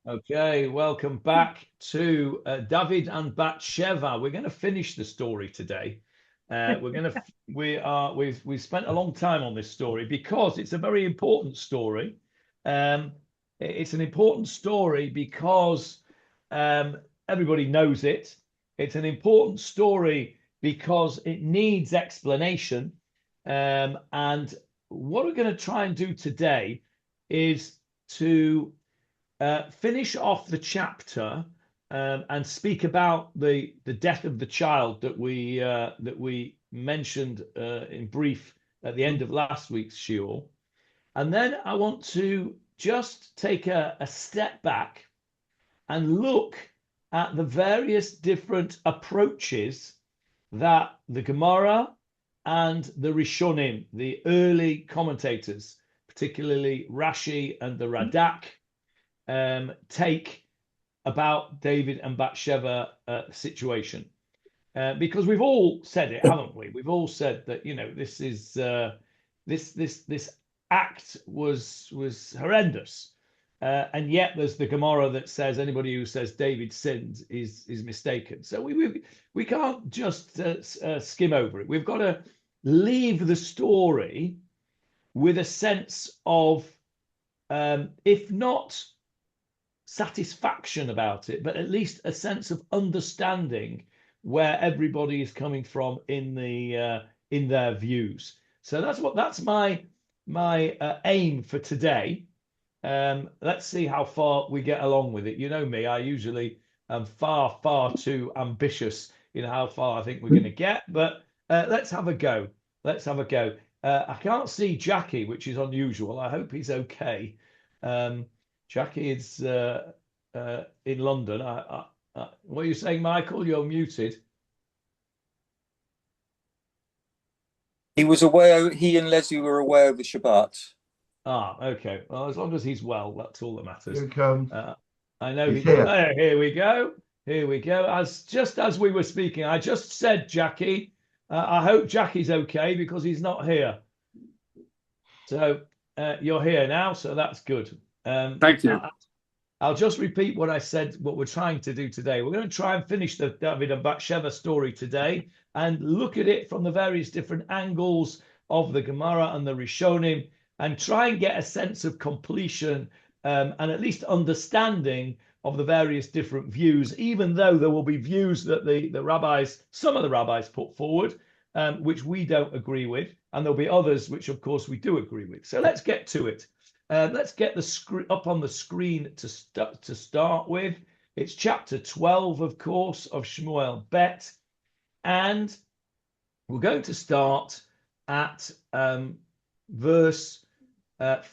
Okay, welcome back to David and Bathsheba. We're going to finish the story today. We've spent a long time on this story because it's a very important story. Um, it's an important story because everybody knows it. It's an important story because it needs explanation. And what we're going to try and do today is to finish off the chapter and speak about the death of the child that we mentioned in brief at the end of last week's shiur. And then I want to just take a step back and look at the various different approaches that the Gemara and the Rishonim, the early commentators, particularly Rashi and the Radak, take about David and Bathsheba situation, because we've all said it, haven't we? We've all said that this is this act was horrendous, and yet there's the Gemara that says anybody who says David sinned is mistaken. So we can't just skim over it. We've got to leave the story with a sense of, if not satisfaction about it, but at least a sense of understanding where everybody is coming from in their views. So that's my aim for today. Let's see how far we get along with it. You know me, I usually am far too ambitious in how far I think we're going to get, but let's have a go. Let's have a go. I can't see Jackie, which is unusual. I hope he's okay. Jackie is in London. What are you saying, Michael? You're muted. He was away. He and Leslie were away over Shabbat. Okay. Well, as long as he's well, that's all that matters. Here it comes. I know He's here. Here we go. Here we go. As we were speaking, I just said, Jackie, I hope Jackie's okay because he's not here. So you're here now, so that's good. Thank you. I'll just repeat what I said, what we're trying to do today. We're going to try and finish the David and Bathsheba story today and look at it from the various different angles of the Gemara and the Rishonim and try and get a sense of completion and at least understanding of the various different views, even though there will be views that some of the rabbis put forward, which we don't agree with, and there'll be others which, of course, we do agree with. So let's get to it. Let's get the up on the screen to start with. It's chapter 12, of course, of Shmuel Bet, and we're going to start at verse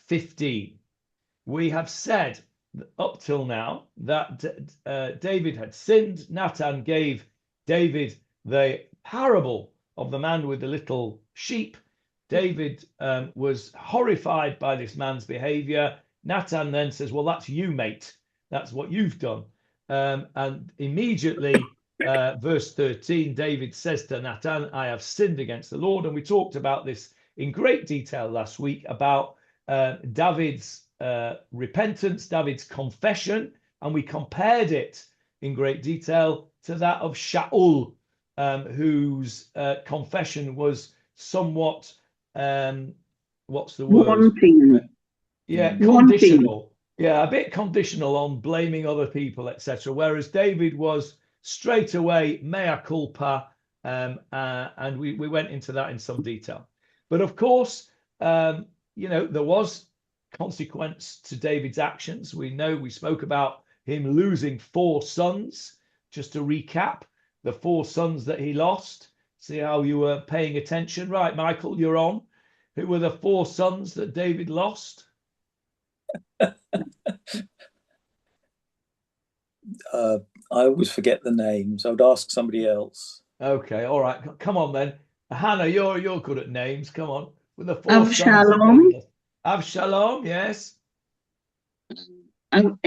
15. We have said up till now that David had sinned. Nathan gave David the parable of the man with the little sheep. David was horrified by this man's behavior. Nathan then says, well, that's you, mate. That's what you've done. And immediately, verse 13, David says to Nathan, I have sinned against the Lord. And we talked about this in great detail last week about David's repentance, David's confession. And we compared it in great detail to that of Shaul, whose confession was somewhat what's the word? Wanting. Conditional. Yeah, a bit conditional on blaming other people, etc. Whereas David was straight away mea culpa, and we went into that in some detail. But of course, there was consequence to David's actions. We spoke about him losing 4 sons. Just to recap, the 4 sons that he lost. See how you were paying attention. Right, Michael, you're on. Who were the 4 sons that David lost? I always forget the names. I would ask somebody else. Okay, all right. Come on then. Hannah, you're good at names. Come on. With the 4 Avshalom. sons. Avshalom, yes. And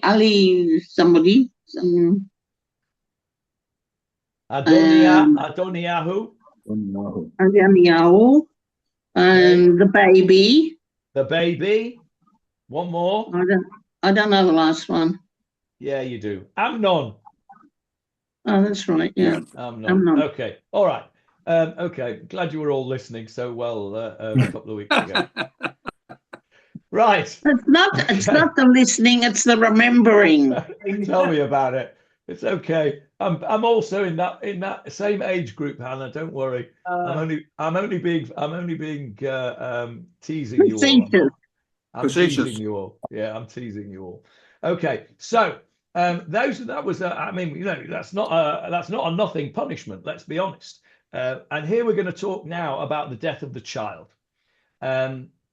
Ali, somebody. Adoniyahu. Adoniyahu. And the baby. The baby. One more. I don't know the last one. Yeah, you do. Amnon. Oh, that's right. Yeah. Amnon. Amnon. Okay. All right. Okay. Glad you were all listening so well a couple of weeks ago. Right. It's not the listening, it's the remembering. Tell me about it. It's okay. I'm also in that same age group, Hannah. Don't worry. I'm only being teasing you all. I'm Facetious. teasing you all. Yeah, I'm teasing you all. Okay, so that was I mean, that's not a nothing punishment. Let's be honest. And here we're going to talk now about the death of the child.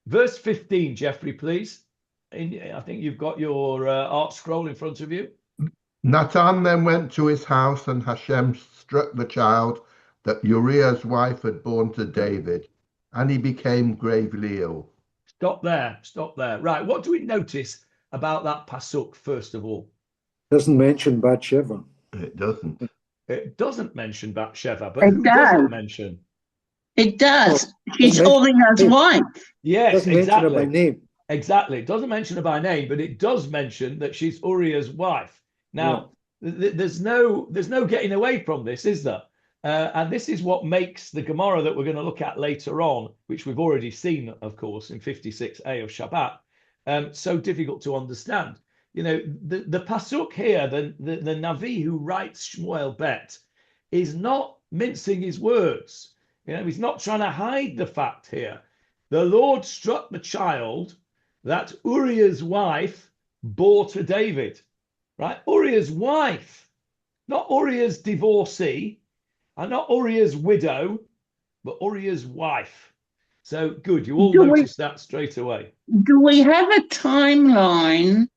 Verse 15, Jeffrey, please. I think you've got your art scroll in front of you. Natan then went to his house, and Hashem struck the child that Uriah's wife had borne to David, and he became gravely ill. Stop there. Stop there. Right. What do we notice about that pasuk, first of all? Doesn't mention Bathsheba. It doesn't. It doesn't mention Bathsheba, but It who does. does it mention? It does. Oh, She's doesn't Uriah's wife. Yes, Doesn't mention her by exactly. name. Exactly. It doesn't mention her by name, but it does mention that she's Uriah's wife. Now, there's no getting away from this, is there? And this is what makes the Gemara that we're going to look at later on, which we've already seen, of course, in 56a of Shabbat, so difficult to understand. The pasuk here, the Navi who writes Shmuel Bet, is not mincing his words. He's not trying to hide the fact here. The Lord struck the child that Uriah's wife bore to David, right? Uriah's wife, not Uriah's divorcee, and not Uriah's widow, but Uriah's wife. So good, you all noticed that straight away. Do we have a timeline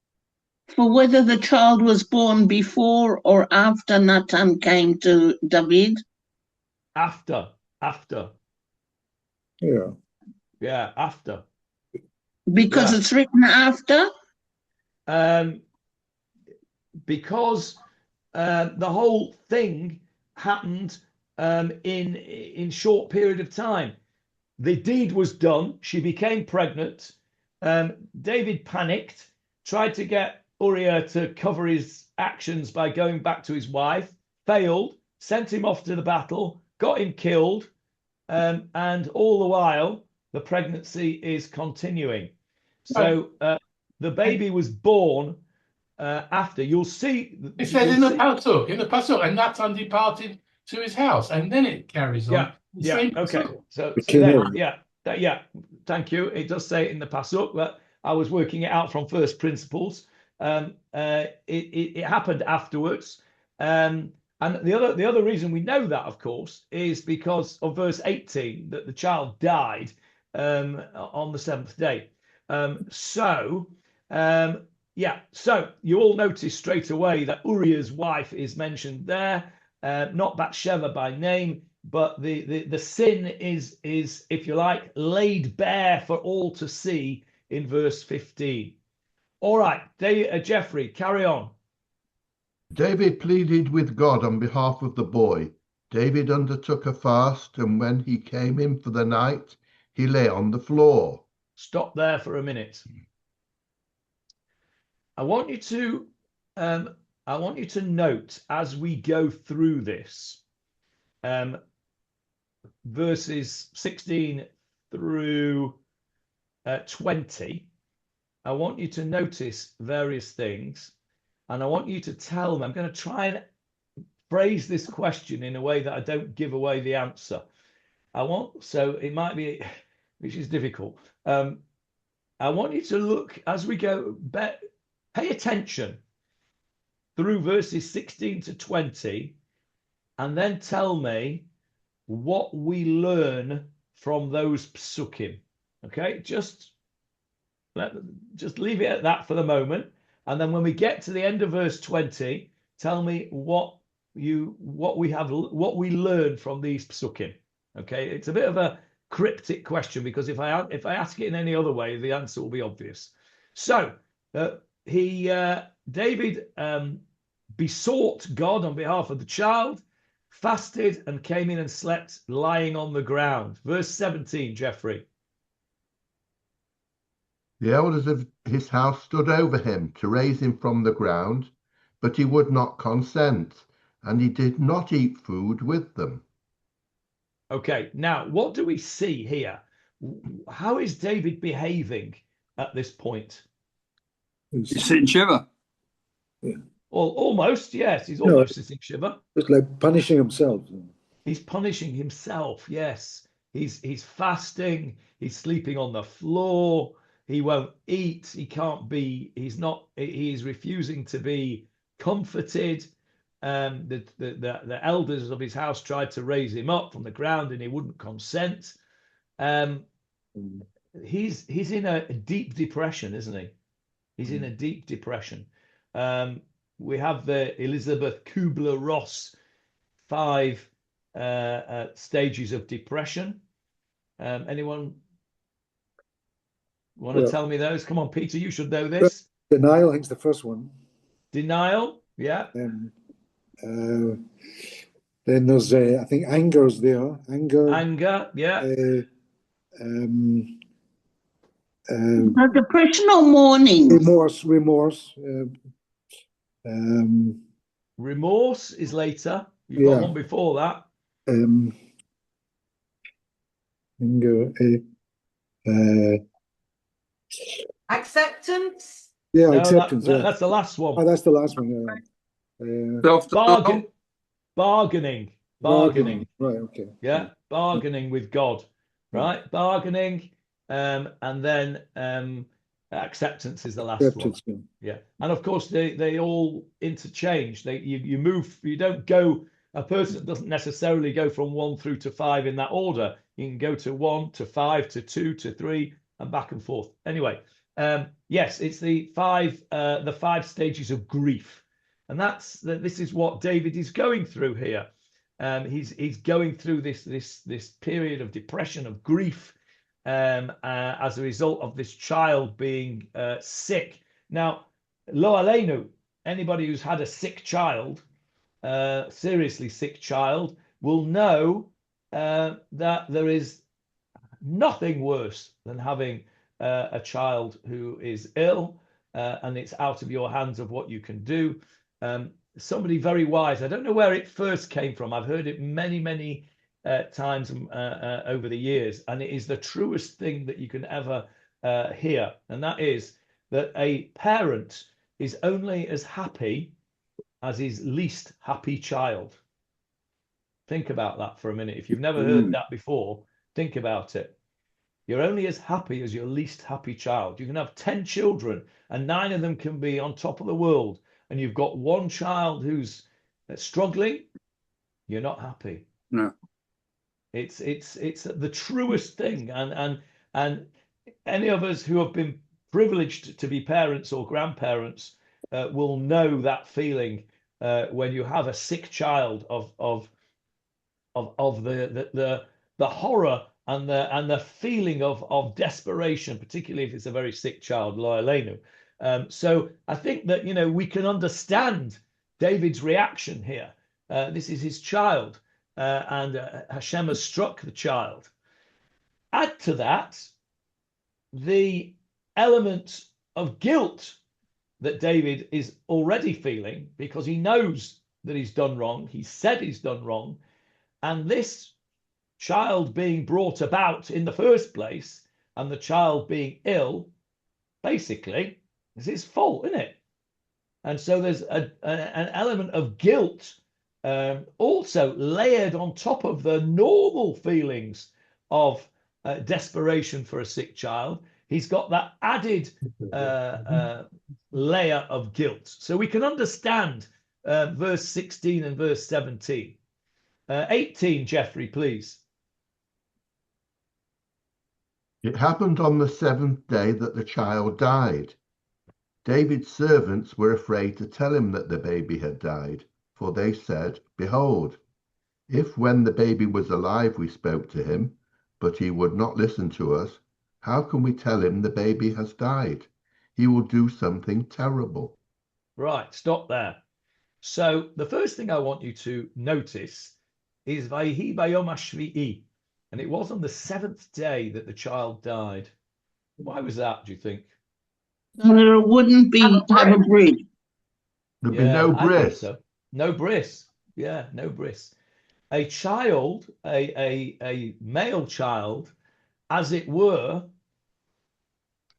for whether the child was born before or after Natan came to David? After. Yeah. Yeah, after. Because it's written after? Because the whole thing happened in short period of time. The deed was done. She became pregnant. David panicked, tried to get Uriah to cover his actions by going back to his wife, failed, sent him off to the battle, got him killed, and all the while the pregnancy is continuing. So the baby was born after. You'll see. It says in the pasuk, and Natan departed to his house, and then it carries on. Okay. So thank you. It does say it in the pasuk, but I was working it out from first principles. It happened afterwards, and the other reason we know that, of course, is because of verse 18, that the child died on the seventh day. So you all notice straight away that Uriah's wife is mentioned there, not Bathsheba by name, but the sin is, if you like, laid bare for all to see in verse 15. All right, Jeffrey, carry on. David pleaded with God on behalf of the boy. David undertook a fast, and when he came in for the night, he lay on the floor. Stop there for a minute. I want you to note as we go through this, verses 16 through 20. I want you to notice various things, and I want you to tell me. I'm going to try and phrase this question in a way that I don't give away the answer. So it might be, which is difficult. I want you to look as we go, pay attention through verses 16 to 20, and then tell me what we learn from those psukim. Okay, just leave it at that for the moment, and then when we get to the end of verse 20, tell me what we learn from these psukim. Okay, it's a bit of a cryptic question, because if I ask it in any other way, the answer will be obvious. So David besought God on behalf of the child, fasted, and came in and slept lying on the ground. Verse 17, Jeffrey. The elders of his house stood over him to raise him from the ground, but he would not consent, and he did not eat food with them. Okay, now what do we see here? How is David behaving at this point? You sit and shiver. Well, almost, yes. He's No. almost sitting shiver. It's like punishing himself. He's punishing himself, yes. He's fasting, he's sleeping on the floor, he won't eat, he's refusing to be comforted. The elders of his house tried to raise him up from the ground and he wouldn't consent. He's in a deep depression, isn't he? He's in a deep depression. We have the Elizabeth Kubler-Ross 5 stages of depression. Anyone want to tell me those? Come on, Peter, you should know this. Denial, I think, is the first one. Denial, yeah. Then there's, I think, anger's there. Anger, yeah. Depression or mourning? Remorse. Remorse is later. You've got one before that. Anger. Acceptance. Yeah, No, acceptance. that's the last one. Oh, that's the last one. Bargaining. Right. Okay. Yeah, bargaining with God. Right, bargaining, and then acceptance is the last one. Yeah, and of course they all interchange. You move. You don't go. A person doesn't necessarily go from 1 through to 5 in that order. You can go to 1 to 5 to 2 to 3 and back and forth. Anyway, yes, it's the five stages of grief, and this is what David is going through here. He's going through this period of depression, of grief, as a result of this child being sick. Now, lo aleinu, anybody who's had a sick child, seriously sick child, will know that there is nothing worse than having a child who is ill, and it's out of your hands of what you can do. Somebody very wise, I don't know where it first came from. I've heard it many times over the years, and it is the truest thing that you can ever hear. And that is that a parent is only as happy as his least happy child. Think about that for a minute. If you've never heard that before, think about it. You're only as happy as your least happy child. You can have 10 children and 9 of them can be on top of the world, and you've got one child who's struggling, you're not happy. No. It's the truest thing. And any of us who have been privileged to be parents or grandparents will know that feeling when you have a sick child of the horror and the feeling of desperation, particularly if it's a very sick child, lo aleinu. So I think that we can understand David's reaction here. This is his child, and Hashem has struck the child. Add to that the element of guilt that David is already feeling because he knows that he's done wrong. He said he's done wrong, and this child being brought about in the first place and the child being ill, basically, is his fault, isn't it? And so there's an element of guilt also layered on top of the normal feelings of desperation for a sick child. He's got that added layer of guilt. So we can understand verse 16 and verse 17. 18, Jeffrey, please. It happened on the 7th day that the child died. David's servants were afraid to tell him that the baby had died, for they said, "Behold, if when the baby was alive we spoke to him, but he would not listen to us, how can we tell him the baby has died? He will do something terrible." Right, stop there. So the first thing I want you to notice is Vayhi bayom hashvi'i, and it was on the 7th day that the child died. Why was that, do you think? So there wouldn't have a bridge. There'd be no I think bris. so. No bris. Yeah, no bris. A child, a male child, as it were.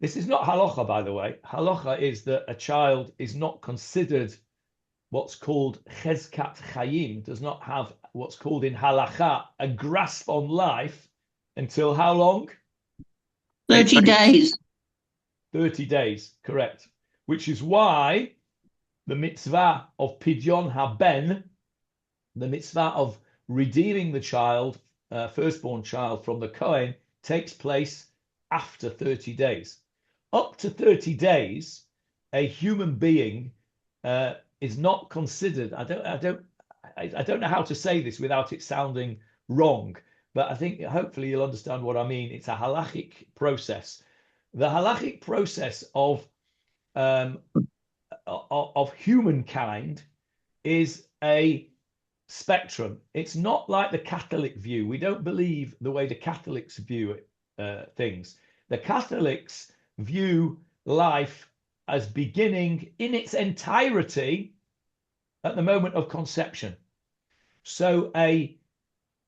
This is not halacha, by the way. Halacha is that a child is not considered what's called chezkat chayim, does not have what's called in halacha a grasp on life until how long? 30 days. 30 days, correct. Which is why the mitzvah of pidyon haben, the mitzvah of redeeming the child, firstborn child from the Kohen, takes place after 30 days. Up to 30 days, a human being is not considered. I don't know how to say this without it sounding wrong, but I think hopefully you'll understand what I mean. It's a halachic process. The halachic process of humankind is a spectrum. It's not like the Catholic view. We don't believe the way the Catholics view it, things. The Catholics view life as beginning in its entirety at the moment of conception. So a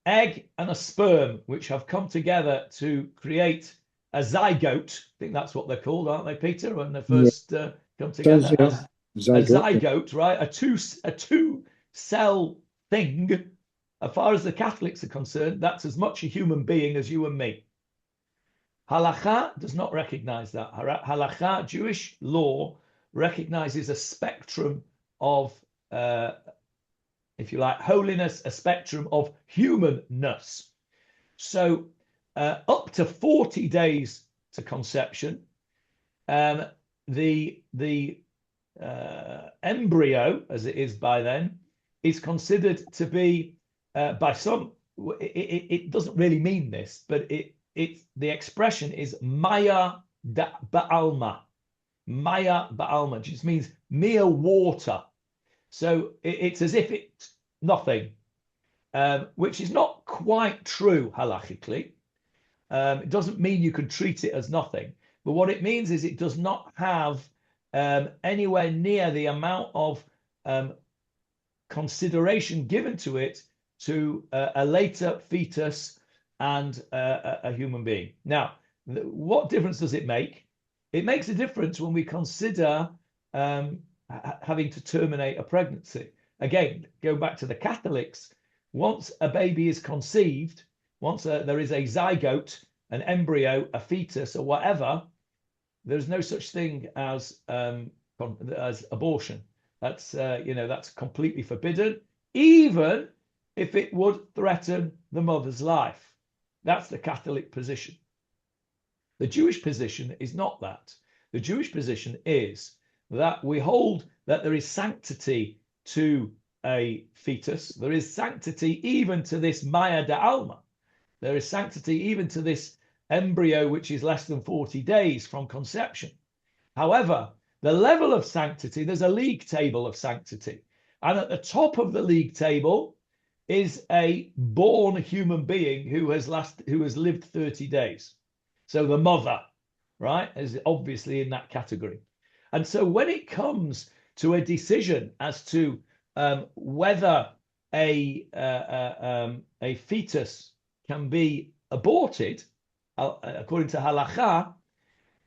egg and a sperm, which have come together to create a zygote, I think that's what they're called, aren't they, Peter, when they first come together as a zygote, right? A two cell thing. As far as the Catholics are concerned, that's as much a human being as you and me. Halacha does not recognize that. Halacha, Jewish law, recognizes a spectrum of, if you like, holiness, a spectrum of humanness. So up to 40 days to conception, the embryo, as it is by then, is considered to be, by some, it doesn't really mean this, but the expression is Maya Ba'alma. Maya Ba'alma, which just means mere water. So it's as if it's nothing, which is not quite true halachically. It doesn't mean you can treat it as nothing. But what it means is it does not have anywhere near the amount of consideration given to it to a later fetus and a human being. Now, what difference does it make? It makes a difference when we consider having to terminate a pregnancy. Again, go back to the Catholics. Once a baby is conceived, once there is a zygote, an embryo, a fetus, or whatever, there's no such thing as abortion. That's that's completely forbidden, even if it would threaten the mother's life. That's the Catholic position. The Jewish position is not that. The Jewish position is that we hold that there is sanctity to a fetus. There is sanctity even to this Maya de Alma. There is sanctity even to this embryo, which is less than 40 days from conception. However, the level of sanctity, there's a league table of sanctity. And at the top of the league table is a born human being who has lived 30 days. So the mother, right, is obviously in that category. And so when it comes to a decision as to whether a fetus can be aborted, according to halacha,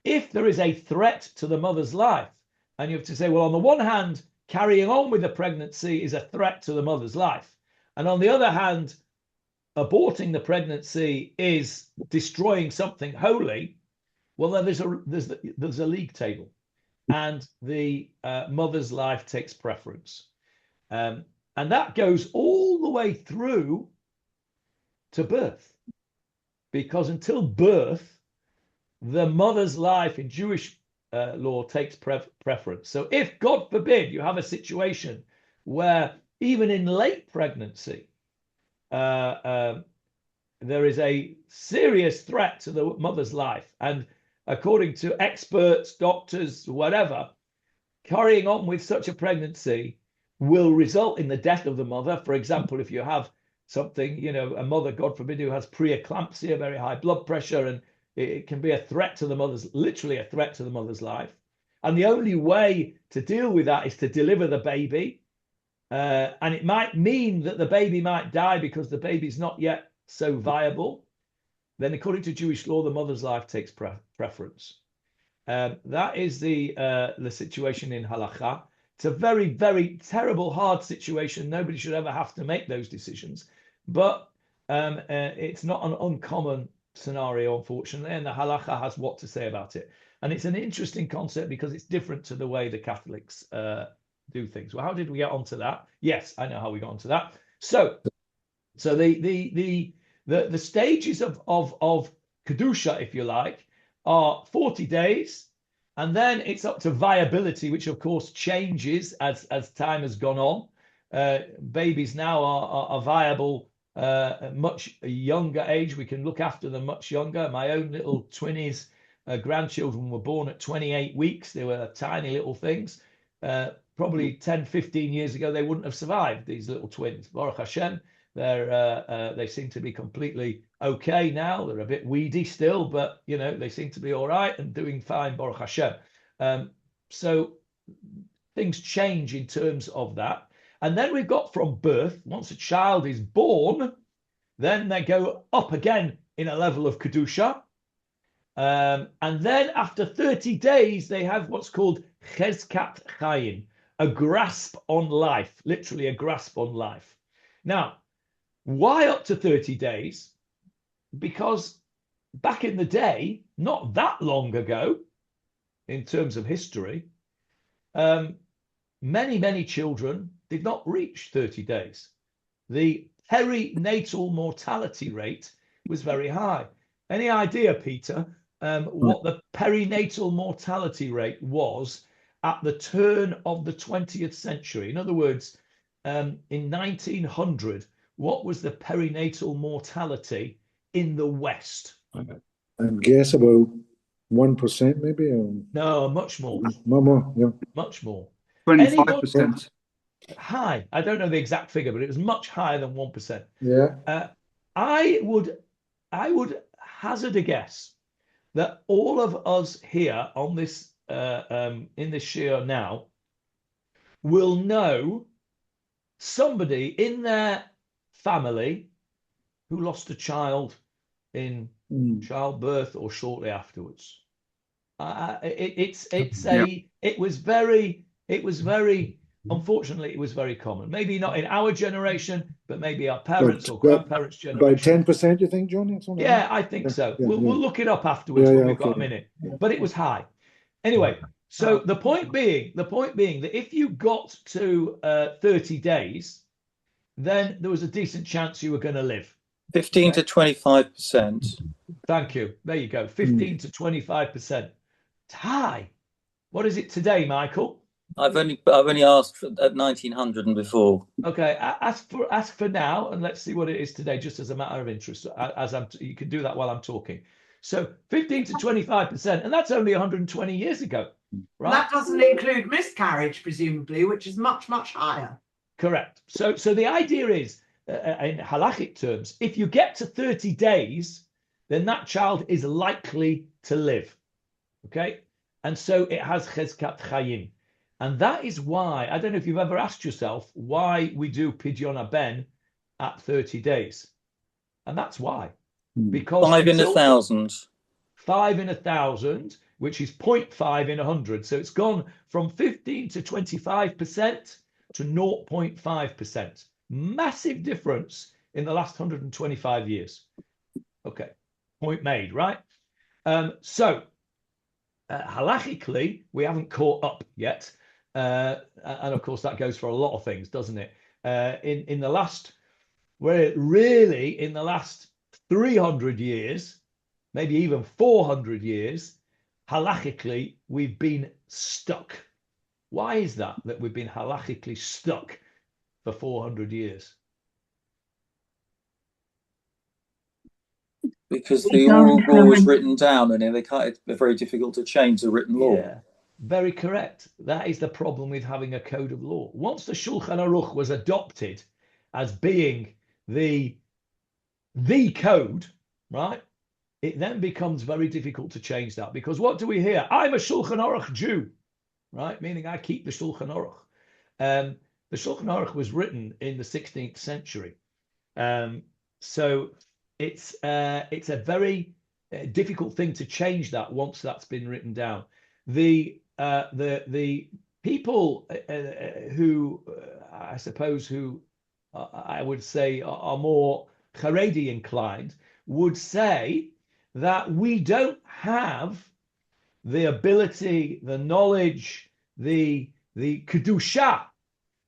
if there is a threat to the mother's life, and you have to say, well, on the one hand, carrying on with the pregnancy is a threat to the mother's life, and on the other hand, aborting the pregnancy is destroying something holy, well, then there's a league table, and the mother's life takes preference, and that goes all the way through to birth, because until birth, the mother's life in Jewish law takes preference. So if, God forbid, you have a situation where even in late pregnancy, there is a serious threat to the mother's life, and according to experts, doctors, whatever, carrying on with such a pregnancy will result in the death of the mother. For example, if you have something, a mother, God forbid, who has preeclampsia, very high blood pressure, and it can be a threat to the mother's, literally a threat to the mother's life. And the only way to deal with that is to deliver the baby. And it might mean that the baby might die because the baby's not yet so viable. Then according to Jewish law, the mother's life takes preference. That is the situation in halakha. It's a very, very terrible, hard situation. Nobody should ever have to make those decisions. But it's not an uncommon scenario, unfortunately, and the halakha has what to say about it. And it's an interesting concept because it's different to the way the Catholics do things. Well, how did we get onto that? Yes, I know how we got onto that. So the stages of kedusha, if you like, are 40 days, and then it's up to viability, which of course changes as time has gone on. Babies now are viable at much younger age. We can look after them much younger. My own little twinnies, grandchildren were born at 28 weeks. They were tiny little things. Probably 10, 15 years ago, they wouldn't have survived, these little twins. Baruch Hashem, they seem to be completely okay now. They're a bit weedy still, but they seem to be all right and doing fine, Baruch Hashem. So things change in terms of that. And then we've got from birth, once a child is born, then they go up again in a level of kedusha. And then after 30 days, they have what's called chezkat chayim, a grasp on life, literally a grasp on life. Now, why up to 30 days? Because back in the day, not that long ago, in terms of history, many, many children did not reach 30 days. The perinatal mortality rate was very high. Any idea, Peter, what the perinatal mortality rate was at the turn of the 20th century? In other words, in 1900, what was the perinatal mortality in the West? I guess about 1%, maybe. No, much more. More, yeah. Much more. 25%. High. I don't know the exact figure, but it was much higher than 1%. Yeah. I would hazard a guess that all of us here on this in this shiur now will know somebody in their family who lost a child in childbirth or shortly afterwards. It was very unfortunately, it was very common. Maybe not in our generation, but maybe our parents or grandparents' generation. By 10%, you think, Johnny? Yeah, I think so. We'll look it up afterwards when we've got a minute. But it was high. Anyway, so the point being that if you got to 30 days, then there was a decent chance you were going to live. 15 to 25%. Thank you. There you go. 15 to 25%. It's high. What is it today, Michael? I've only asked for at 1900 and before. Okay, ask for now, and let's see what it is today, just as a matter of interest. You can do that while I'm talking. So 15 to 25%, and that's only 120 years ago, right? That doesn't include miscarriage, presumably, which is much, much higher. Correct. So the idea is, in halachic terms, if you get to 30 days, then that child is likely to live. Okay, and so it has chezkat chayim. And that is why, I don't know if you've ever asked yourself why we do Pidyon Ben at 30 days. And that's why. Because 5 in 1,000. 5 in 1,000, which is 0.5 in 100. So it's gone from 15 to 25% to 0.5%. Massive difference in the last 125 years. Okay, point made, right? Halachically, we haven't caught up yet. And of course, that goes for a lot of things, doesn't it? In the last 300 years, maybe even 400 years, halachically, we've been stuck. Why is that we've been halachically stuck for 400 years? Because the oral law is written down, and it's very difficult to change the written law. Yeah. Very correct. That is the problem with having a code of law. Once the Shulchan Aruch was adopted as being the code, right? It then becomes very difficult to change that, because what do we hear? I'm a Shulchan Aruch Jew. right? Meaning I keep the Shulchan Aruch. The Shulchan Aruch was written in the 16th century. So it's a very difficult thing to change that once that's been written down. The people who I suppose who I would say are more Haredi inclined would say that we don't have the ability, the knowledge, the kedusha.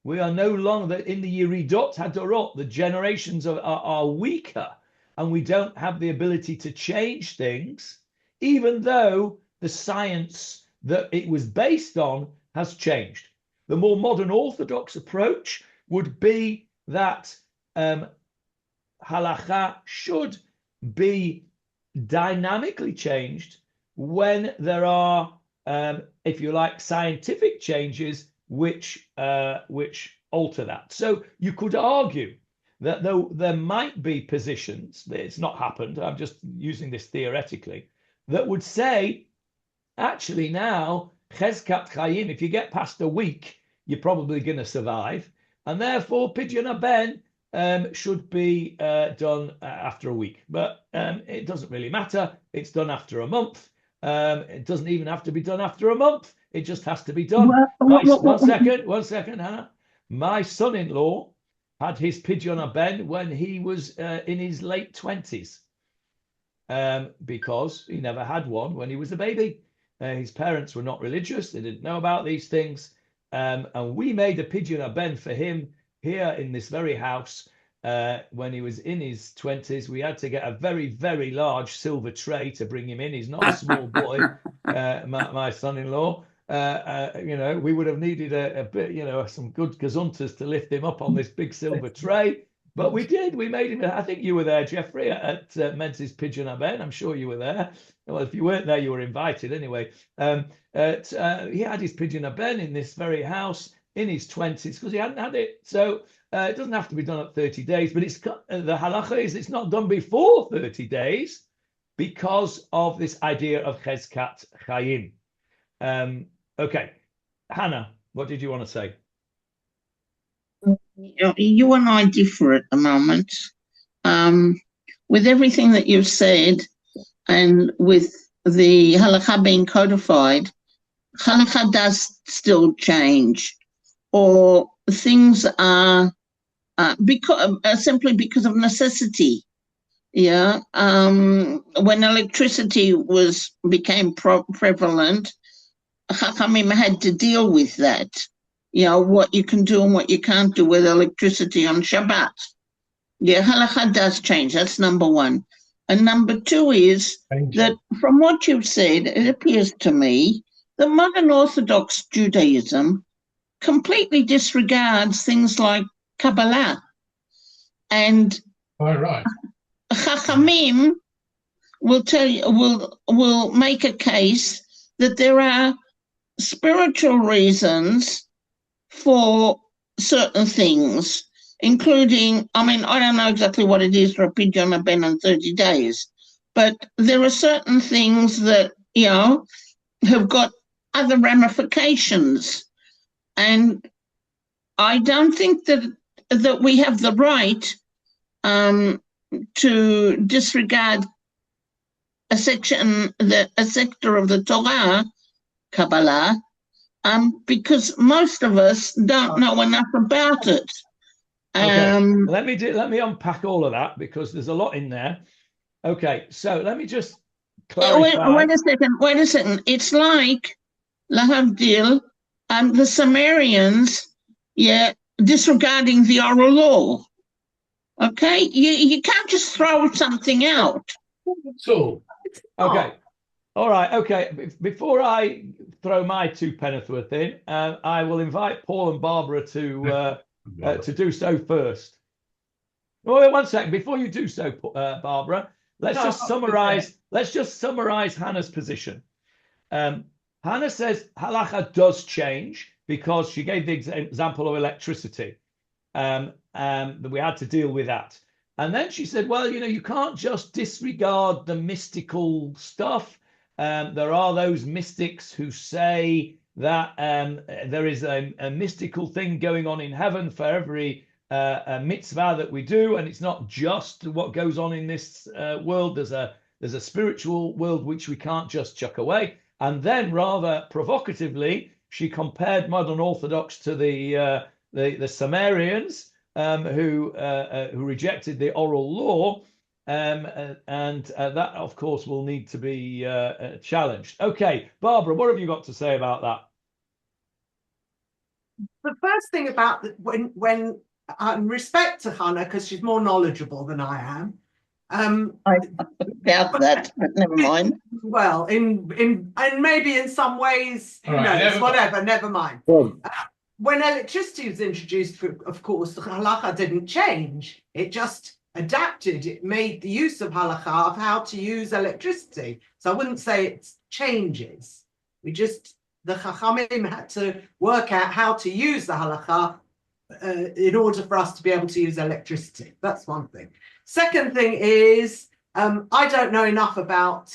We are no longer in the Yeridot Hadorot. The generations are weaker, and we don't have the ability to change things, even though the science that it was based on has changed. The more modern Orthodox approach would be that halacha should be dynamically changed when there are, if you like, scientific changes which alter that. So you could argue that though there might be positions, it's not happened, I'm just using this theoretically, that would say, actually now, Chezkat Chaim, if you get past a week, you're probably going to survive. And therefore, Pidyon HaBen should be done after a week. But it doesn't really matter. It's done after a month. It doesn't even have to be done after a month. It just has to be done. One second, Hannah. My son-in-law had his Pidyon HaBen when he was in his late 20s because he never had one when he was a baby. His parents were not religious. They didn't know about these things. And we made a Pidyon HaBen for him here in this very house when he was in his 20s. We had to get a very, very large silver tray to bring him in. He's not a small boy, my son-in-law. We would have needed a bit, some good gazuntas to lift him up on this big silver tray. But we did. We made him. I think you were there, Jeffrey, at Menzies Pidyon HaBen. I'm sure you were there. Well, if you weren't there, you were invited anyway. He had his Pidyon HaBen in this very house in his 20s because he hadn't had it. So it doesn't have to be done at 30 days, but the halacha is it's not done before 30 days because of this idea of Chezkat Chaim. Okay, Hannah, what did you want to say? You and I differ at the moment. With everything that you've said and with the halakha being codified, halakha does still change, or things are simply because of necessity. Yeah. When electricity became prevalent, Chachamim had to deal with that. What you can do and what you can't do with electricity on Shabbat. Yeah, halakha does change. That's number one. And number two is that from what you've said, it appears to me that modern Orthodox Judaism completely disregards things like Kabbalah. And Chachamim will make a case that there are spiritual reasons for certain things, including, I don't know exactly what it is for a Pidyon HaBen in 30 days, but there are certain things that, have got other ramifications. And I don't think that we have the right to disregard a sector of the Torah, Kabbalah, because most of us don't know enough about it. Okay, let me unpack all of that because there's a lot in there. Okay, so let me just clarify. Wait a second. It's like Lahavdil and the Sumerians, disregarding the oral law. Okay, you can't just throw something out. Okay. All right. Okay. Before I throw my two penneth worth in, I will invite Paul and Barbara to do so first. Oh, 1 second. Before you do so, Barbara, let's just summarize Hannah's position. Hannah says halacha does change because she gave the example of electricity. That we had to deal with that. And then she said, well, you can't just disregard the mystical stuff. There are those mystics who say that there is a mystical thing going on in heaven for every mitzvah that we do, and it's not just what goes on in this world. There's a spiritual world which we can't just chuck away. And then, rather provocatively, she compared modern Orthodox to the Sumerians who rejected the oral law, and that, of course, will need to be challenged. Okay, Barbara, what have you got to say about that? The first thing about when respect to Hannah, because she's more knowledgeable than I am. I doubt that, but never mind. Well, and maybe in some ways, who knows, whatever, never mind. Well, When electricity was introduced, of course, the halacha didn't change. It just adapted. It made the use of halacha of how to use electricity. So I wouldn't say it changes. The chachamim had to work out how to use the halacha in order for us to be able to use electricity. That's one thing. Second thing is, I don't know enough about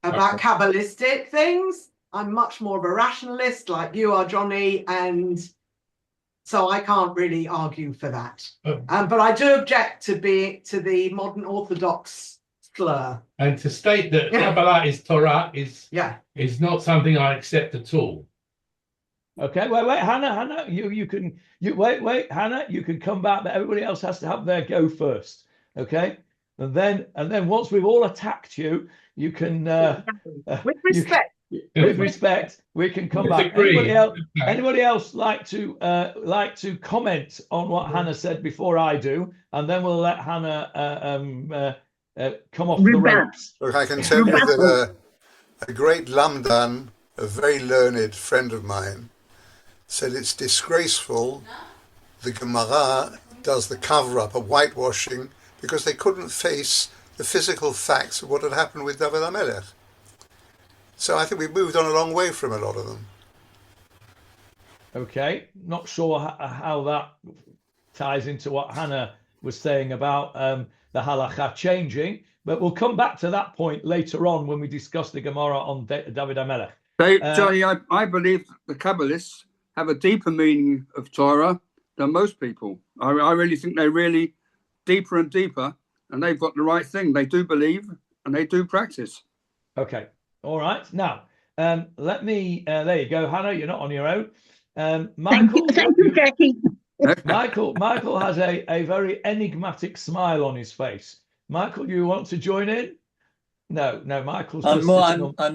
Kabbalistic things. I'm much more of a rationalist like you are, Johnny, and so I can't really argue for that. But I do object to the modern Orthodox slur. And to state that Kabbalah is Torah is not something I accept at all. Okay, wait, Hannah, you can wait, Hannah, you can come back, but everybody else has to have their go first. Okay, and then once we've all attacked you, you can with respect. With respect, we can come back. Anybody else like to comment on what Hannah said before I do, and then we'll let Hannah come off the ropes. Look, I can tell you that a great lamdan, a very learned friend of mine, said it's disgraceful the Gemara does the cover-up of whitewashing because they couldn't face the physical facts of what had happened with David HaMelech. So I think we've moved on a long way from a lot of them. Okay, not sure how that ties into what Hannah was saying about the halacha changing, but we'll come back to that point later on when we discuss the Gemara on David HaMelech. Johnny, I believe the Kabbalists have a deeper meaning of Torah than most people. I really think they're really deeper and deeper, and they've got the right thing. They do believe and they do practice. Okay. All right. Now, let me. There you go, Hannah. You're not on your own. Michael, thank you, Jackie. Michael has a very enigmatic smile on his face. Michael, you want to join in? No, Michael's. I'm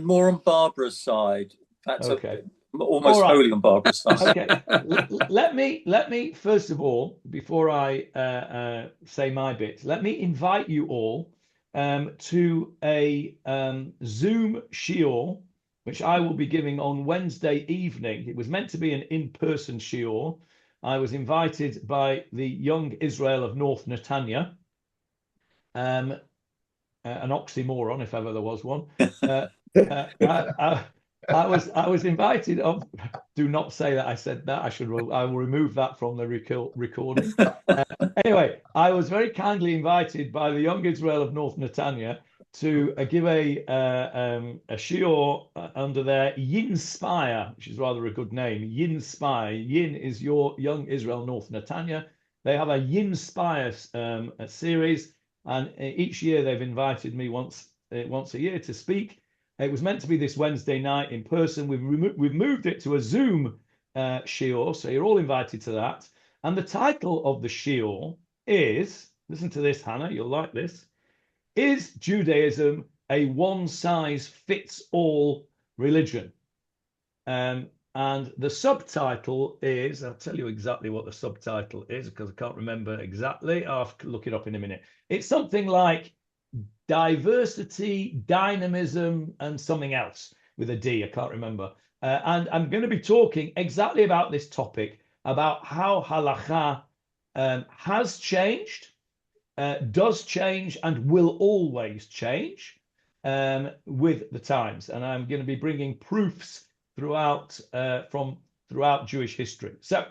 more on Barbara's side. That's okay. Almost wholly on Barbara's side. Okay. let me first of all, before I say my bit, let me invite you all to a Zoom shiur, which I will be giving on Wednesday evening. It was meant to be an in-person shiur. I was invited by the Young Israel of North Netanya, an oxymoron if ever there was one. I was invited. Do not say that I said that. I will remove that from the recording. Anyway, I was very kindly invited by the Young Israel of North Netanya to give a shiur under their Yinspire, which is rather a good name. Yinspire. Yin is your Young Israel North Netanya. They have a Yinspire series, and each year they've invited me once a year to speak. It was meant to be this Wednesday night in person. We've moved it to a Zoom shiur, so you're all invited to that. And the title of the shiur is, listen to this, Hannah, you'll like this. Is Judaism a one-size-fits-all religion? And the subtitle is, I'll tell you exactly what the subtitle is because I can't remember exactly. I'll have to look it up in a minute. It's something like diversity, dynamism, and something else with a D. I can't remember. And I'm going to be talking exactly about this topic, about how halacha has changed, does change, and will always change with the times. And I'm going to be bringing proofs throughout Jewish history. So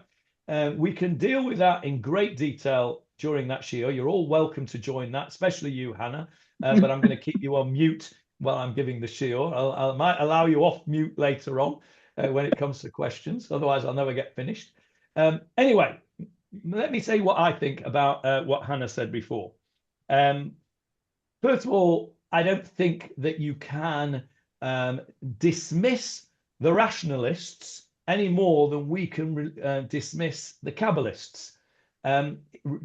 we can deal with that in great detail during that shiur. You're all welcome to join that, especially you, Hannah. But I'm going to keep you on mute while I'm giving the shiur. I might allow you off mute later on when it comes to questions. Otherwise, I'll never get finished. Anyway, let me say what I think about what Hannah said before. First of all, I don't think that you can dismiss the rationalists any more than we can dismiss the Kabbalists.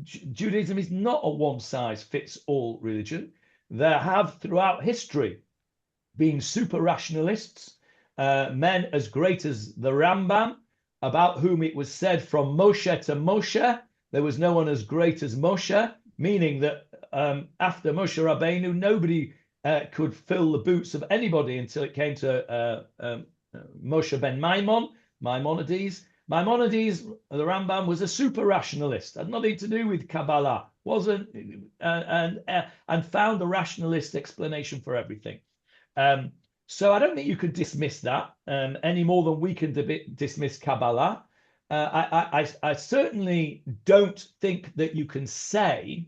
Judaism is not a one-size-fits-all religion. There have, throughout history, been super rationalists, men as great as the Rambam, about whom it was said from Moshe to Moshe, there was no one as great as Moshe, meaning that after Moshe Rabbeinu, nobody could fill the boots of anybody until it came to Moshe ben Maimonides. Maimonides, the Rambam, was a super rationalist, had nothing to do with Kabbalah, wasn't, and found a rationalist explanation for everything. So I don't think you could dismiss that any more than we can dismiss Kabbalah. I certainly don't think that you can say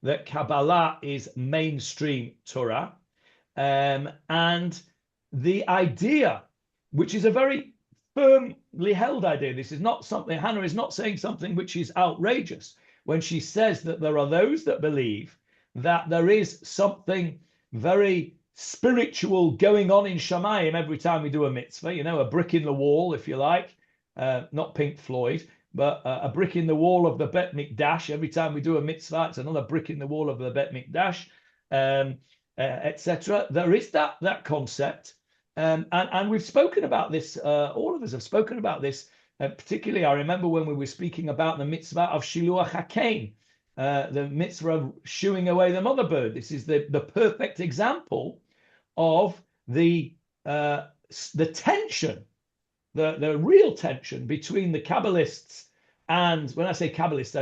that Kabbalah is mainstream Torah. And the idea, which is a very firmly held idea, this is not something, Hannah is not saying something which is outrageous when she says that there are those that believe that there is something very spiritual going on in Shamayim every time we do a mitzvah, you know, a brick in the wall, if you like, not Pink Floyd, but a brick in the wall of the Bet Mikdash. Every time we do a mitzvah, it's another brick in the wall of the Bet Mikdash, etc. There is that concept, and we've spoken about this. All of us have spoken about this. Particularly, I remember when we were speaking about the mitzvah of Shiluach HaKain, the mitzvah of shooing away the mother bird. This is the perfect example of the tension, the real tension between the Kabbalists, and when I say Kabbalists,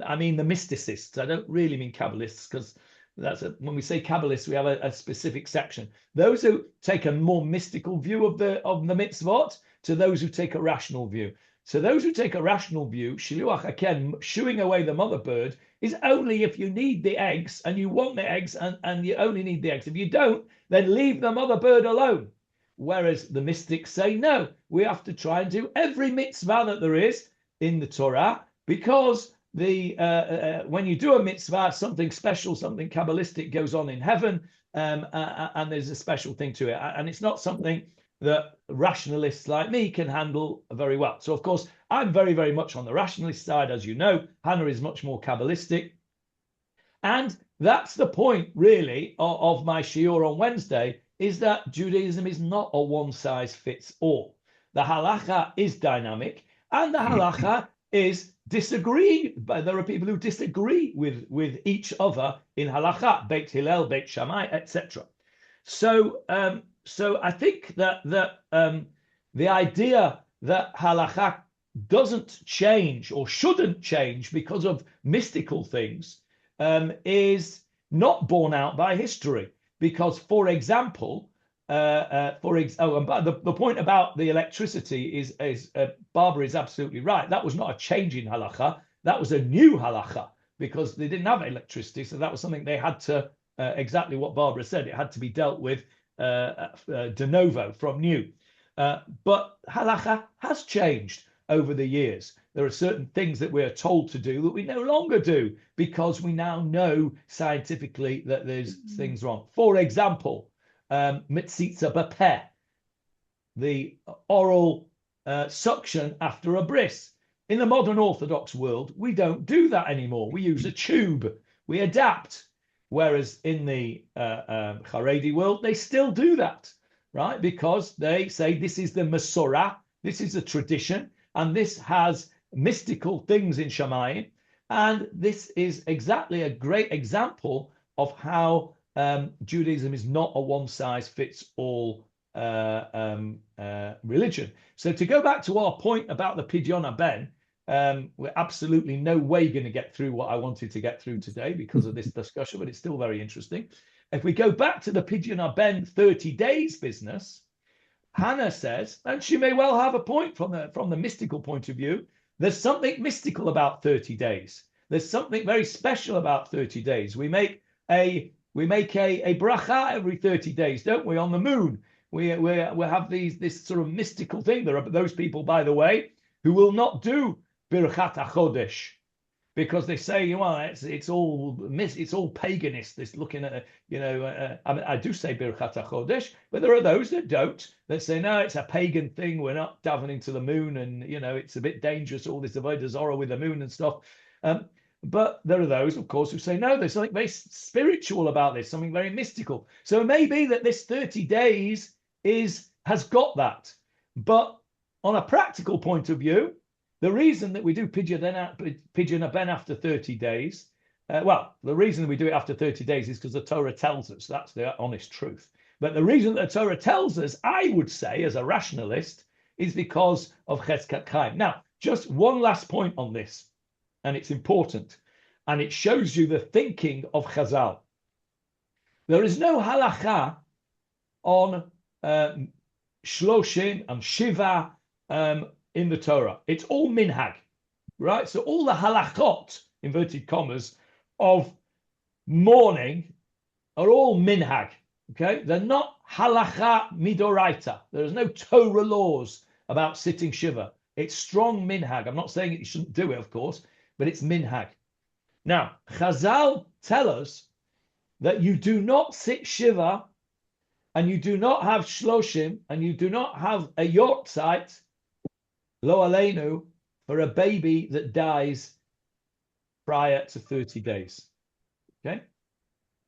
I mean the mysticists. I don't really mean Kabbalists, because when we say Kabbalists, we have a specific section. Those who take a more mystical view of the mitzvot, to those who take a rational view. So those who take a rational view, Shiluach HaKen, shooing away the mother bird, is only if you need the eggs and you want the eggs and you only need the eggs. If you don't, then leave the mother bird alone. Whereas the mystics say, no, we have to try and do every mitzvah that there is in the Torah, because when you do a mitzvah, something special, something Kabbalistic goes on in heaven, and there's a special thing to it. And it's not something that rationalists like me can handle very well. So, of course, I'm very, very much on the rationalist side, as you know. Hannah is much more Kabbalistic. And that's the point, really, of my shiur on Wednesday, is that Judaism is not a one-size-fits-all. The halacha is dynamic, and the halacha is disagreeing. But there are people who disagree with each other in halacha, Beit Hillel, Beit Shammai, etc. So I think that the idea that halakha doesn't change or shouldn't change because of mystical things is not borne out by history. Because, for example, the point about the electricity is Barbara is absolutely right. That was not a change in halakha. That was a new halakha, because they didn't have electricity. So that was something they had to, exactly what Barbara said, it had to be dealt with de novo, from new. But halakha has changed over the years. There are certain things that we are told to do that we no longer do, because we now know scientifically that there's things wrong. For example, mitzitza b'peh, the oral suction after a bris. In the modern Orthodox world, we don't do that anymore. We use a tube. We adapt. Whereas in the Haredi world, they still do that, right? Because they say this is the Masorah, this is a tradition, and this has mystical things in Shamayim. And this is exactly a great example of how Judaism is not a one-size-fits-all religion. So to go back to our point about the Pidyon Ben, we're absolutely no way going to get through what I wanted to get through today because of this discussion, but it's still very interesting. If we go back to the Pidyon Ben 30 days business, Hannah says, and she may well have a point from the mystical point of view, there's something mystical about 30 days. There's something very special about 30 days. We make a We make a bracha every 30 days, don't we, on the moon? We have this sort of mystical thing. There are those people, by the way, who will not do Birchat HaChodesh because they say, well, it's all paganist. This looking at, I do say Birchat HaChodesh, but there are those that don't. That say, no, it's a pagan thing. We're not davening to the moon, and it's a bit dangerous. All this avodah zarah with the moon and stuff. But there are those, of course, who say, no, there's something very spiritual about this, something very mystical. So it may be that this 30 days has got that. But on a practical point of view, the reason that we do Pidyon Ben after 30 days, the reason we do it after 30 days is because the Torah tells us. That's the honest truth. But the reason that the Torah tells us, I would say, as a rationalist, is because of Cheskat Chaim. Now, just one last point on this. And it's important, and it shows you the thinking of Chazal. There is no halacha on shloshim and shiva in the Torah. It's all minhag, right? So all the halachot, inverted commas, of mourning are all minhag, okay? They're not halacha midoraita. There is no Torah laws about sitting shiva. It's strong minhag. I'm not saying you shouldn't do it, of course, but it's minhag. Now, Chazal tell us that you do not sit shiva, and you do not have shloshim, and you do not have a yortzeit, lo aleinu, for a baby that dies prior to 30 days. Okay?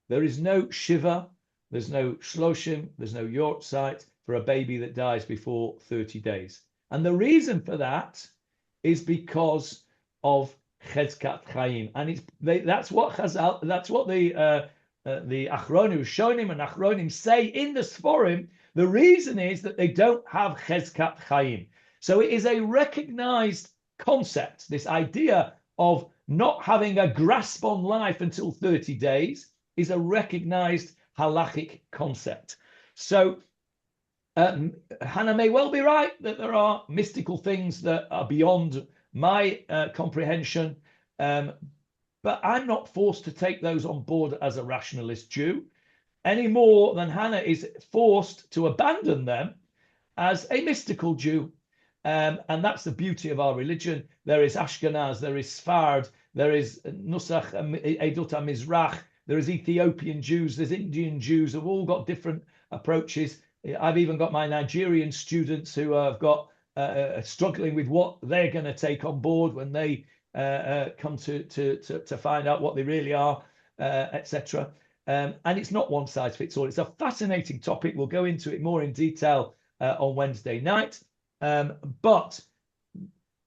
There is no shiva, there's no shloshim, there's no yortzeit for a baby that dies before 30 days. And the reason for that is because of Cheskat Chaim, and that's what Chazal, that's what the Achronim, Shonim and Achronim say in the Sforim. The reason is that they don't have Cheskat Chaim. So it is a recognized concept. This idea of not having a grasp on life until 30 days is a recognized halachic concept. So Hannah may well be right that there are mystical things that are beyond my comprehension, but I'm not forced to take those on board as a rationalist Jew any more than Hannah is forced to abandon them as a mystical Jew. And that's the beauty of our religion. There is Ashkenaz, there is Sfard, there is Nusach, Edut HaMizrach, there is Ethiopian Jews, there's Indian Jews who've all got different approaches. I've even got my Nigerian students who have got struggling with what they're going to take on board when they come to find out what they really are, etc. And it's not one size fits all. It's a fascinating topic. We'll go into it more in detail on Wednesday night. But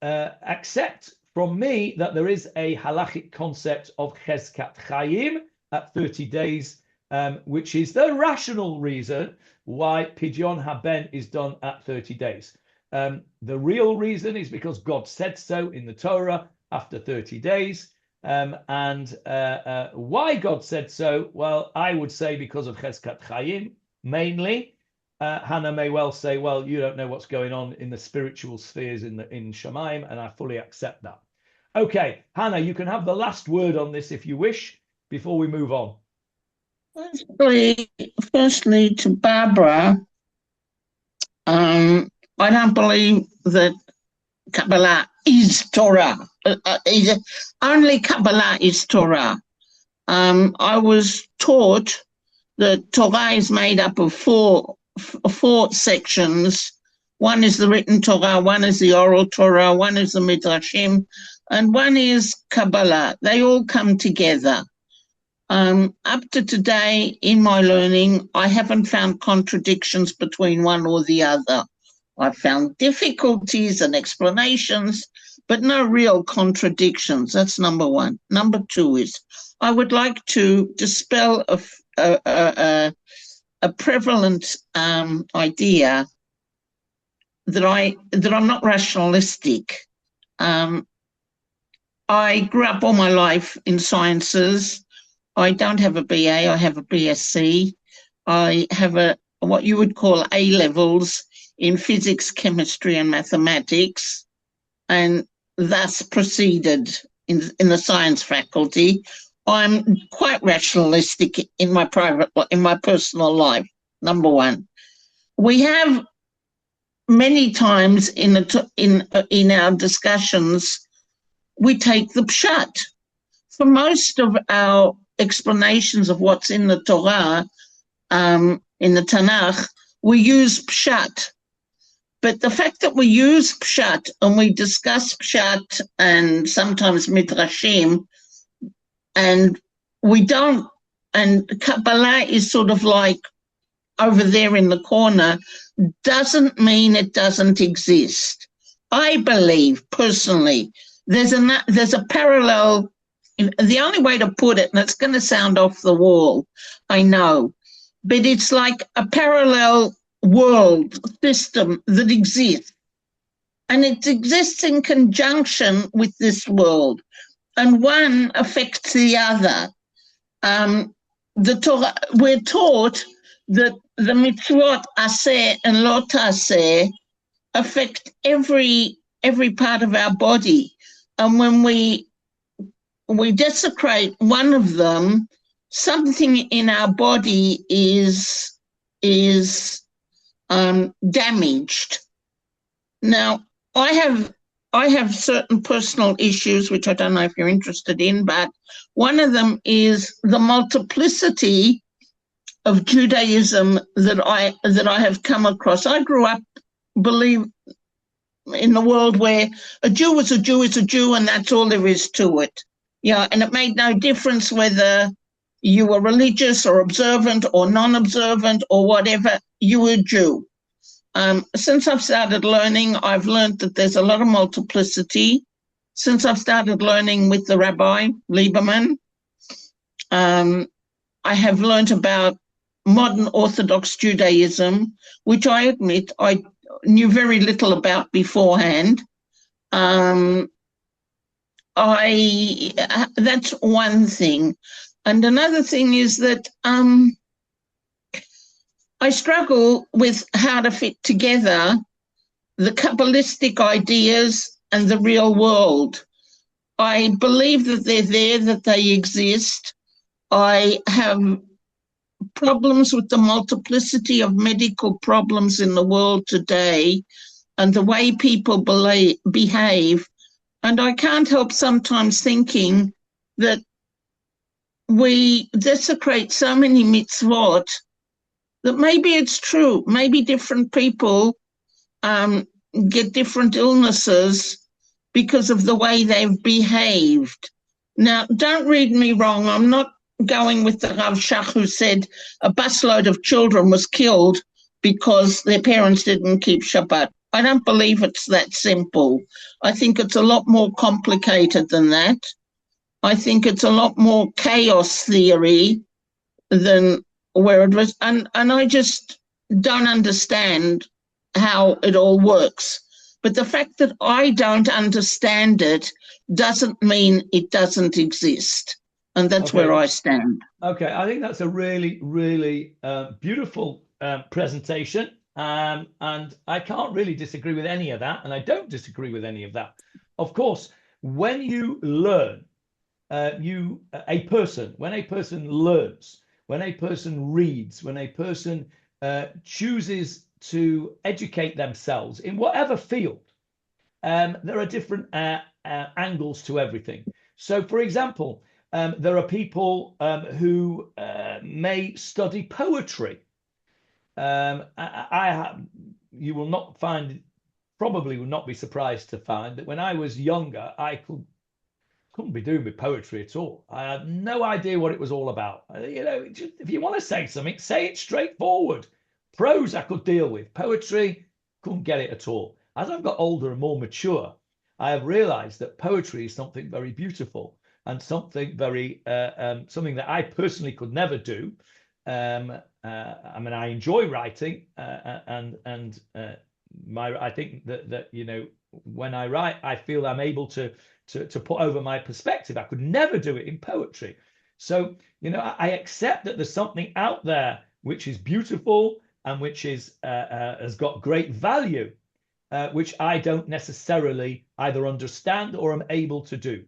accept from me that there is a halachic concept of Cheskat Chaim at 30 days, which is the rational reason why Pidyon Haben is done at 30 days. The real reason is because God said so in the Torah after 30 days. And why God said so? Well, I would say because of Cheskat Chaim, mainly. Hannah may well say, well, you don't know what's going on in the spiritual spheres in Shemaim, and I fully accept that. Okay, Hannah, you can have the last word on this if you wish, before we move on. Firstly, to Barbara, I don't believe that Kabbalah is Torah. Only Kabbalah is Torah. I was taught that Torah is made up of four sections. One is the written Torah, one is the oral Torah, one is the Midrashim, and one is Kabbalah. They all come together. Up to today, in my learning, I haven't found contradictions between one or the other. I've found difficulties and explanations, but no real contradictions. That's number one. Number two is I would like to dispel a prevalent idea that I'm not rationalistic. I grew up all my life in sciences. I don't have a BA, I have a BSc. I have what you would call A levels in physics, chemistry, and mathematics, and thus proceeded in the science faculty I'm quite rationalistic in my personal life. Number one, we have many times in our discussions, we take the pshat. For most of our explanations of what's in the Torah, in the Tanakh, we use pshat. But the fact that we use pshat and we discuss pshat and sometimes midrashim, and we don't, and Kabbalah is sort of like over there in the corner, doesn't mean it doesn't exist. I believe personally there's a parallel. The only way to put it, and it's going to sound off the wall, I know, but it's like a parallel world system that exists, and it exists in conjunction with this world, and one affects the other. The Torah, we're taught that the mitzvot aseh and lo taseh affect every part of our body, and when we desecrate one of them, something in our body is damaged. Now, I have certain personal issues, which I don't know if you're interested in, but one of them is the multiplicity of Judaism that I have come across. I grew up, believe, in the world where a Jew is a Jew is a Jew, and that's all there is to it. Yeah, and it made no difference whether you were religious or observant or non-observant or whatever, you were a Jew. Since I've started learning, I've learned that there's a lot of multiplicity. Since I've started learning with the Rabbi Lieberman, I have learned about modern Orthodox Judaism, which I admit I knew very little about beforehand. That's one thing. And another thing is that I struggle with how to fit together the Kabbalistic ideas and the real world. I believe that they're there, that they exist. I have problems with the multiplicity of medical problems in the world today and the way people behave. And I can't help sometimes thinking that we desecrate so many mitzvot that maybe it's true. Maybe different people get different illnesses because of the way they've behaved. Now, don't read me wrong. I'm not going with the Rav Shach who said a busload of children was killed because their parents didn't keep Shabbat. I don't believe it's that simple. I think it's a lot more complicated than that. I think it's a lot more chaos theory than where it was. And I just don't understand how it all works. But the fact that I don't understand it doesn't mean it doesn't exist. And that's where I stand. Okay, I think that's a really, really beautiful presentation. And I can't really disagree with any of that. And I don't disagree with any of that. Of course, when you learn, when a person learns, when a person reads, when a person chooses to educate themselves in whatever field, there are different angles to everything. So, for example, there are people who may study poetry. You will not find, probably will not be surprised to find that when I was younger, I couldn't be doing with poetry at all. I had no idea what it was all about. If you want to say something, say it straightforward. Prose I could deal with. Poetry, couldn't get it at all. As I've got older and more mature, I have realized that poetry is something very beautiful and something very something that I personally could never do. I mean, I enjoy writing, and I think that when I write, I feel I'm able to put over my perspective. I could never do it in poetry. So I accept that there's something out there which is beautiful and which is has got great value, which I don't necessarily either understand or am able to do.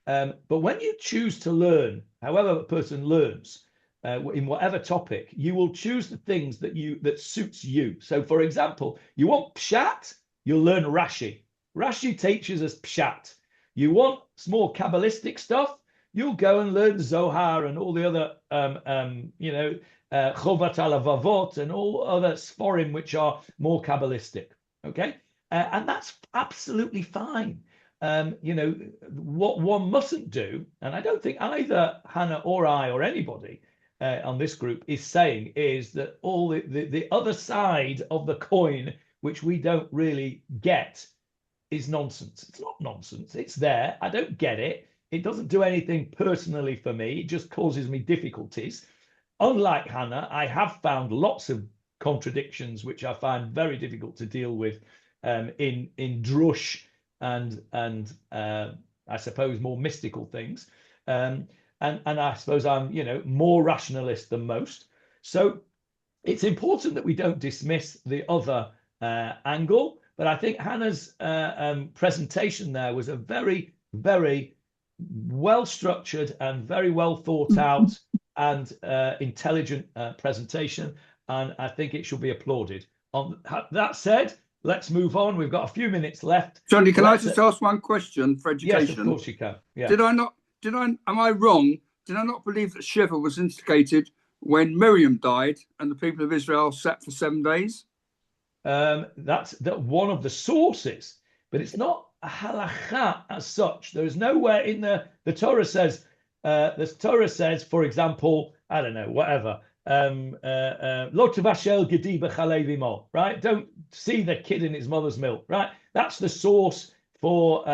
But when you choose to learn, however a person learns, in whatever topic, you will choose the things that suits you. So, for example, you want pshat, you'll learn Rashi. Rashi teaches us pshat. You want some more Kabbalistic stuff, you'll go and learn Zohar and all the other, Chovat Alavavot and all other Sforim which are more Kabbalistic. Okay, and that's absolutely fine. What one mustn't do, and I don't think either Hannah or I or anybody on this group is saying, is that all the other side of the coin, which we don't really get, is nonsense. It's not nonsense. It's there. I don't get it. It doesn't do anything personally for me. It just causes me difficulties. Unlike Hannah, I have found lots of contradictions which I find very difficult to deal with in drush and I suppose more mystical things. And I suppose I'm more rationalist than most. So it's important that we don't dismiss the other angle. But I think Hannah's presentation there was a very, very well structured and very well thought out and intelligent presentation. And I think it should be applauded. On that said, let's move on. We've got a few minutes left. Johnny, can I just ask one question for education? Yes, of course you can. Yeah. Am I wrong? Did I not believe that Shiva was instigated when Miriam died and the people of Israel sat for 7 days? That's one of the sources, but it's not a halakha as such. There is nowhere in the Torah says, for example, I don't know, whatever. Lo tavashel gedi b'chalei v'imo, right? Don't see the kid in his mother's milk, right? That's the source for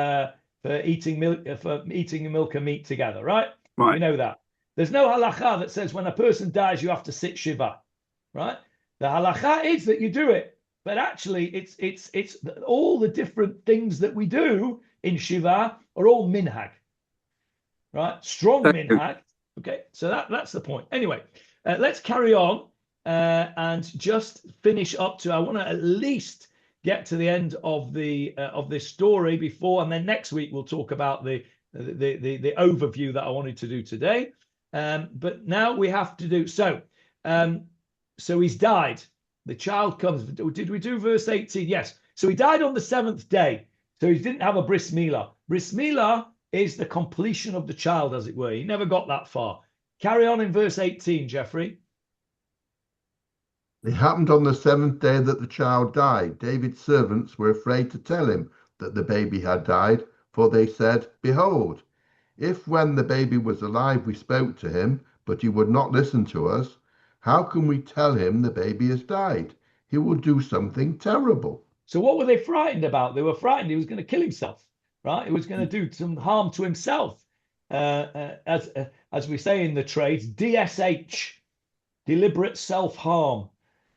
eating milk and meat together, right? Right. You know that. There's no halakha that says when a person dies you have to sit shiva, right? The halakha is that you do it. But actually, it's all the different things that we do in Shiva are all minhag, right? Strong minhag. Okay, so that's the point. Anyway, let's carry on and just finish up to. I want to at least get to the end of this story before, and then next week we'll talk about the overview that I wanted to do today. But now we have to do so. So he's died. The child comes. Did we do verse 18? Yes. So he died on the 7th day. So he didn't have a bris milah. Bris milah is the completion of the child, as it were. He never got that far. Carry on in verse 18, Jeffrey. It happened on the 7th day that the child died. David's servants were afraid to tell him that the baby had died, for they said, "Behold, if when the baby was alive we spoke to him, but he would not listen to us, how can we tell him the baby has died? He will do something terrible." So what were they frightened about? They were frightened he was going to kill himself, right? He was going to do some harm to himself. As we say in the trades, DSH, deliberate self-harm.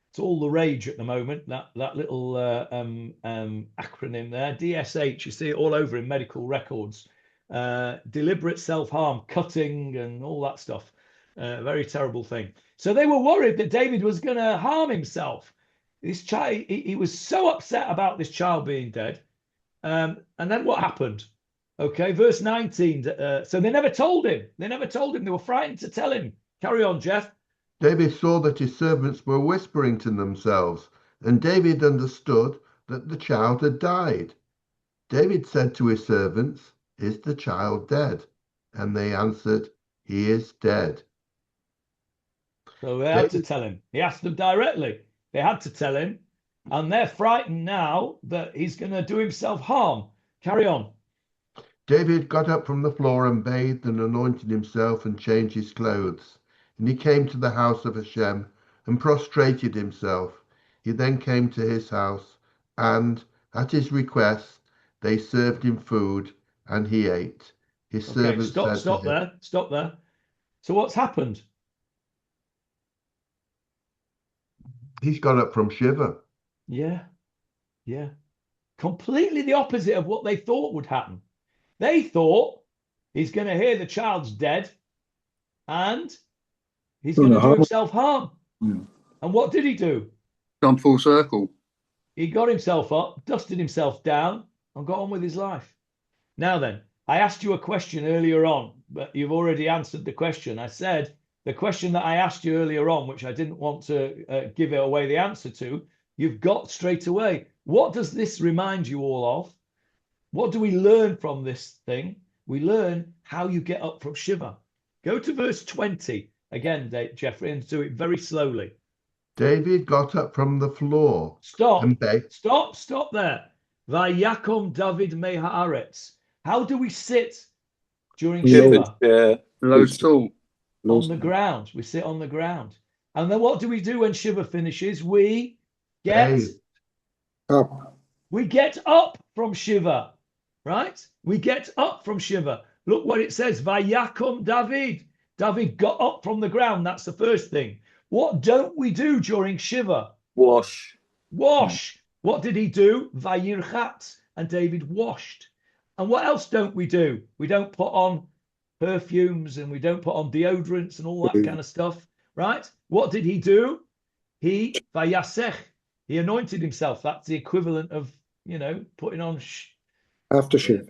It's all the rage at the moment, that little acronym there, DSH. You see it all over in medical records. Deliberate self-harm, cutting and all that stuff. Very terrible thing. So they were worried that David was going to harm himself. This child, he was so upset about this child being dead. And then what happened? Okay, verse 19. So they never told him. They were frightened to tell him. Carry on, Jeff. David saw that his servants were whispering to themselves, and David understood that the child had died. David said to his servants, "Is the child dead?" And they answered, "He is dead." So they had to tell him. He asked them directly. They had to tell him. And they're frightened now that he's going to do himself harm. Carry on. David got up from the floor and bathed and anointed himself and changed his clothes. And he came to the house of Hashem and prostrated himself. He then came to his house, and at his request, they served him food, and he ate. His servants said stop there. So what's happened? He's got up from Shiva. Yeah. Completely the opposite of what they thought would happen. They thought he's going to hear the child's dead and he's going to do himself harm. Yeah. And what did he do? Gone full circle. He got himself up, dusted himself down, and got on with his life. Now then, I asked you a question earlier on, but you've already answered the question. I said the question that I asked you earlier on, which I didn't want to give away the answer to, you've got straight away. What does this remind you all of? What do we learn from this thing? We learn how you get up from Shiva. Go to verse 20 again, Jeffrey, and do it very slowly. David got up from the floor. Stop. And Stop there. Vayakom David Mehaaretz. How do we sit during Shiva? Low stool. On the ground. We sit on the ground. And then what do we do when Shiva finishes? We get up. We get up from Shiva, right? We get up from Shiva. Look what it says. Vayakom David. David got up from the ground. That's the first thing. What don't we do during Shiva? Wash. What did he do? Vayirchat. And David washed. And what else don't we do? We don't put on perfumes and we don't put on deodorants and all that kind of stuff, right? What did he do? He vayasech. He anointed himself. That's the equivalent of, putting on Aftershave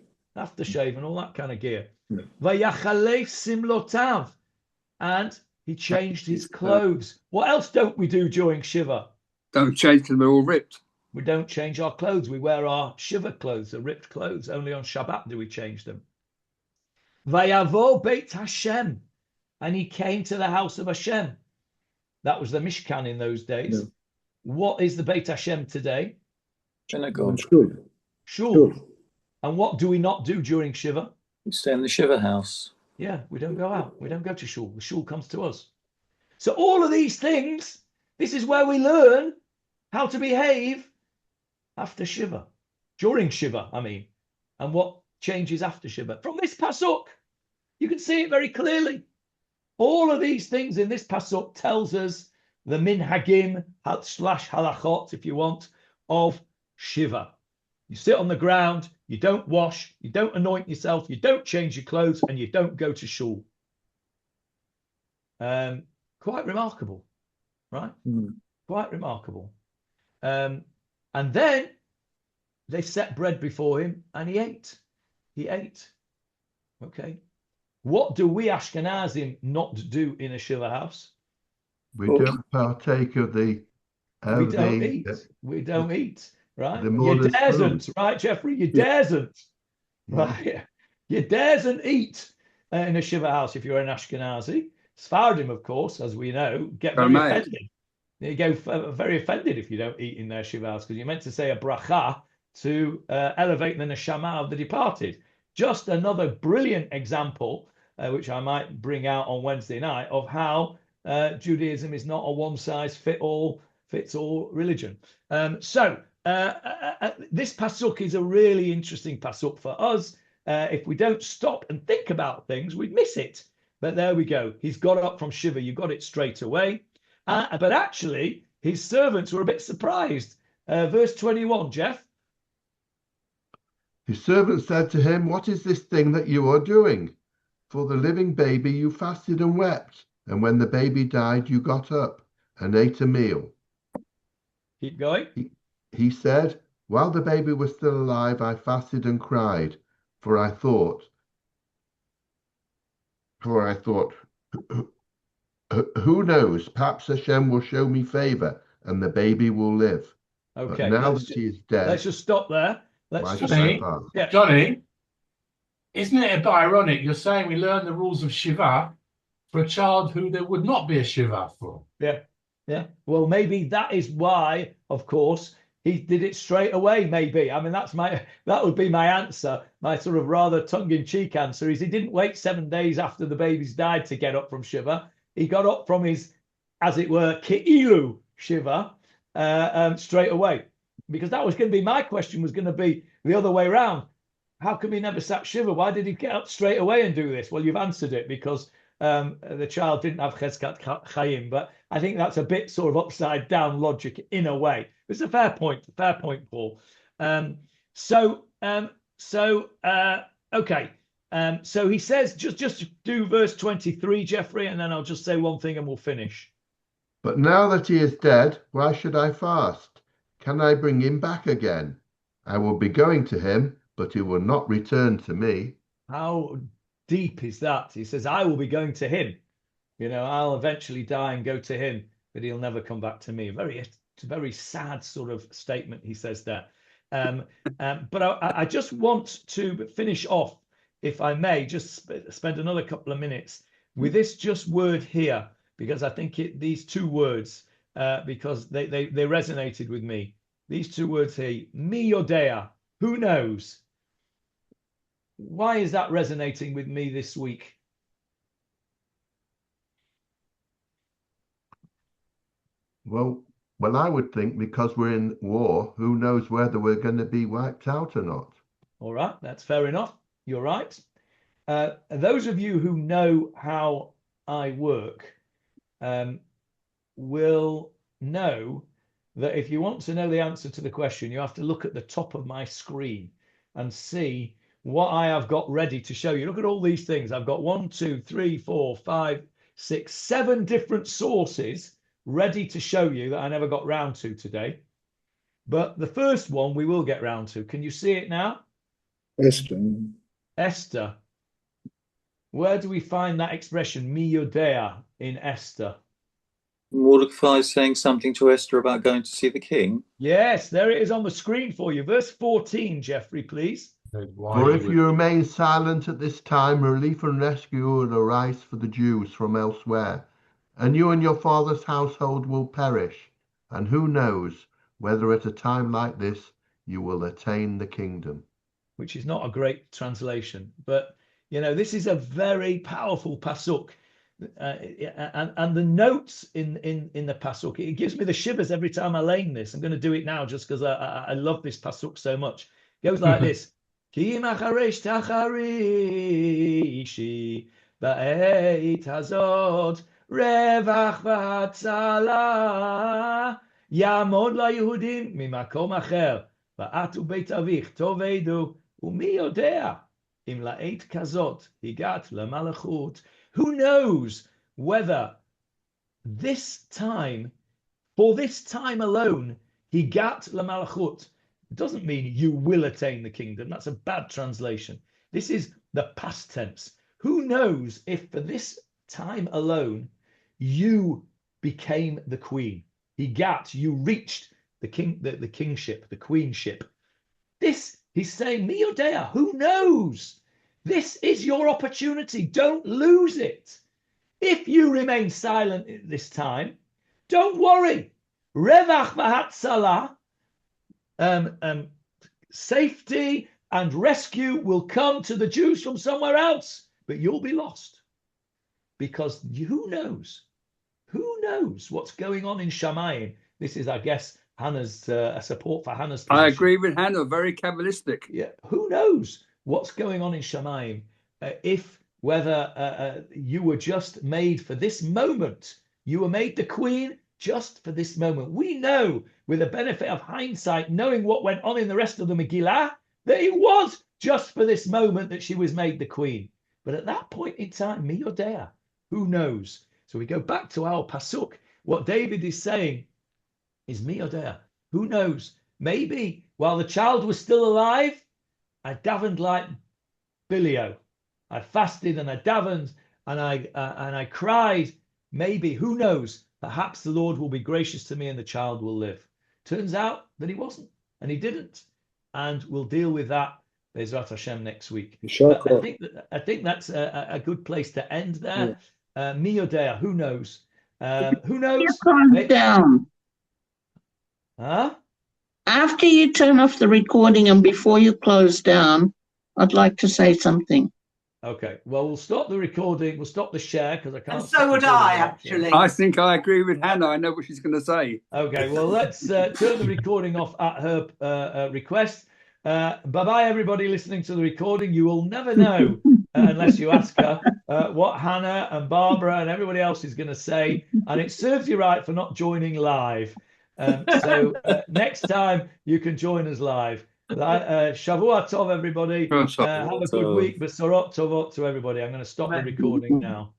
and all that kind of gear. Yeah. Vayachalef simlotav. And he changed his clothes. What else don't we do during Shiva? Don't change because we're all ripped. We don't change our clothes. We wear our Shiva clothes, the ripped clothes. Only on Shabbat do we change them. Vayavo Beit Hashem. And he came to the house of Hashem. That was the Mishkan in those days. Yeah. What is the Beit Hashem today? Synagogue. Shul. And what do we not do during Shiva? We stay in the Shiva house. Yeah, we don't go out. We don't go to Shul. The Shul comes to us. So all of these things, this is where we learn how to behave after Shiva. During Shiva, I mean. And what changes after Shiva. From this Pasuk, you can see it very clearly. All of these things in this Pasuk tells us the minhagim / halachot, if you want, of Shiva. You sit on the ground, you don't wash, you don't anoint yourself, you don't change your clothes, and you don't go to shul. Quite remarkable, right? Quite remarkable. And then they set bread before him and he ate. He ate. Okay. What do we Ashkenazim not do in a Shiva house? We don't partake of the... We don't eat. We don't eat. Right? The You daresn't, right, Jeffrey? You daresn't. Right? You daresn't eat in a Shiva house if you're an Ashkenazi. Sfardim, of course, as we know, get very offended. They go very offended if you don't eat in their Shiva house because you're meant to say a bracha to elevate the neshama of the departed. Just another brilliant example, which I might bring out on Wednesday night, of how Judaism is not a one-size-fits-all religion. This pasuk is a really interesting pasuk for us. If we don't stop and think about things, we'd miss it. But there we go. He's got up from Shiva. You got it straight away. But actually, his servants were a bit surprised. Verse 21, Jeff. His servant said to him, "What is this thing that you are doing? For the living baby you fasted and wept, and when the baby died, you got up and ate a meal." Keep going. He said, "While the baby was still alive, I fasted and cried, for I thought, who knows, perhaps Hashem will show me favor and the baby will live. Okay. But now that he is dead, let's just stop there. Johnny, isn't it a bit ironic? You're saying we learn the rules of Shiva for a child who there would not be a Shiva for. Yeah. Well, maybe that is why, of course, he did it straight away. Maybe. I mean, that would be my answer. My sort of rather tongue-in-cheek answer is he didn't wait 7 days after the baby's died to get up from Shiva. He got up from his, as it were, Ki'ilu Shiva straight away. Because that was going to be my question, was going to be the other way around. How come he never sat Shiva? Why did he get up straight away and do this? Well, you've answered it, because the child didn't have Cheskat Chaim. But I think that's a bit sort of upside down logic in a way. It's a fair point, Paul. Okay. So he says, just do verse 23, Jeffrey, and then I'll just say one thing and we'll finish. But now that he is dead, why should I fast? Can I bring him back again? I will be going to him, but he will not return to me. how deep is that? He says, I will be going to him. You know, I'll eventually die and go to him, but he'll never come back to me. It's a very sad sort of statement he says there. But I just want to finish off, if I may, just spend another couple of minutes with this just word here, because I think these two words, because they resonated with me. These two words here, mi yodea, who knows? Why is that resonating with me this week? Well, I would think because we're in war, who knows whether we're going to be wiped out or not. All right, that's fair enough. You're right. Those of you who know how I work will know that if you want to know the answer to the question, you have to look at the top of my screen and see what I have got ready to show you. Look at all these things. I've got 1, 2, 3, 4, 5, 6, 7 different sources ready to show you that I never got round to today. But the first one we will get round to. Can you see it now? Esther. Where do we find that expression, mi yodea, in Esther? Mordecai is saying something to Esther about going to see the king. Yes, there it is on the screen for you. Verse 14, Jeffrey, please. For if you remain silent at this time, relief and rescue will arise for the Jews from elsewhere, and you and your father's household will perish. And who knows whether at a time like this you will attain the kingdom. Which is not a great translation, but you know, this is a very powerful pasuk. And the notes in the pasuk, it gives me the shivers every time I learn this. I'm going to do it now just because I love this pasuk so much. It goes like this. Ki macharesh tacharishi ba'eit hazot revach v'hatzala yamod laYehudim mimakom acher va'atu beit avich tovedu u'mi yodea im la'eit kazot higat lamalachut. Who knows whether this time, for this time alone, higat lamalachut, doesn't mean you will attain the kingdom. That's a bad translation. This is the past tense. Who knows if for this time alone you became the queen? Higat, you reached the king, the kingship, the queenship. This, he's saying, mi yodea, who knows? This is your opportunity. Don't lose it. If you remain silent at this time, don't worry. Revach v'hatzalah, safety and rescue will come to the Jews from somewhere else, but you'll be lost. Because who knows? Who knows what's going on in Shamayim? This is, I guess, Hannah's support for Hannah's position. I agree with Hannah, very Kabbalistic. Yeah, who knows what's going on in Shamayim? Whether you were just made for this moment. You were made the queen just for this moment. We know, with the benefit of hindsight, knowing what went on in the rest of the Megillah, that it was just for this moment that she was made the queen. But at that point in time, mi yodea, who knows? So we go back to our pasuk. What David is saying is mi yodea, who knows? Maybe while the child was still alive, I davened like Bilio. I fasted and I davened and I cried. Maybe, who knows? Perhaps the Lord will be gracious to me and the child will live. Turns out that he wasn't, and he didn't. And we'll deal with that, Bezrat Hashem, next week. I think that's a good place to end there. Mi yodea, who knows? Who knows? Down. Huh? After you turn off the recording and before you close down, I'd like to say something. Okay, well, we'll stop the recording. We'll stop the share because I can't. And so would I, actually. I think I agree with Hannah. I know what she's going to say. Okay, well, let's turn the recording off at her request. Bye-bye, everybody listening to the recording. You will never know, unless you ask her, what Hannah and Barbara and everybody else is going to say. And it serves you right for not joining live. So next time you can join us live. Shavua Tov, everybody. Have a good week. Besorot Tovot to everybody. I'm going to stop the recording now.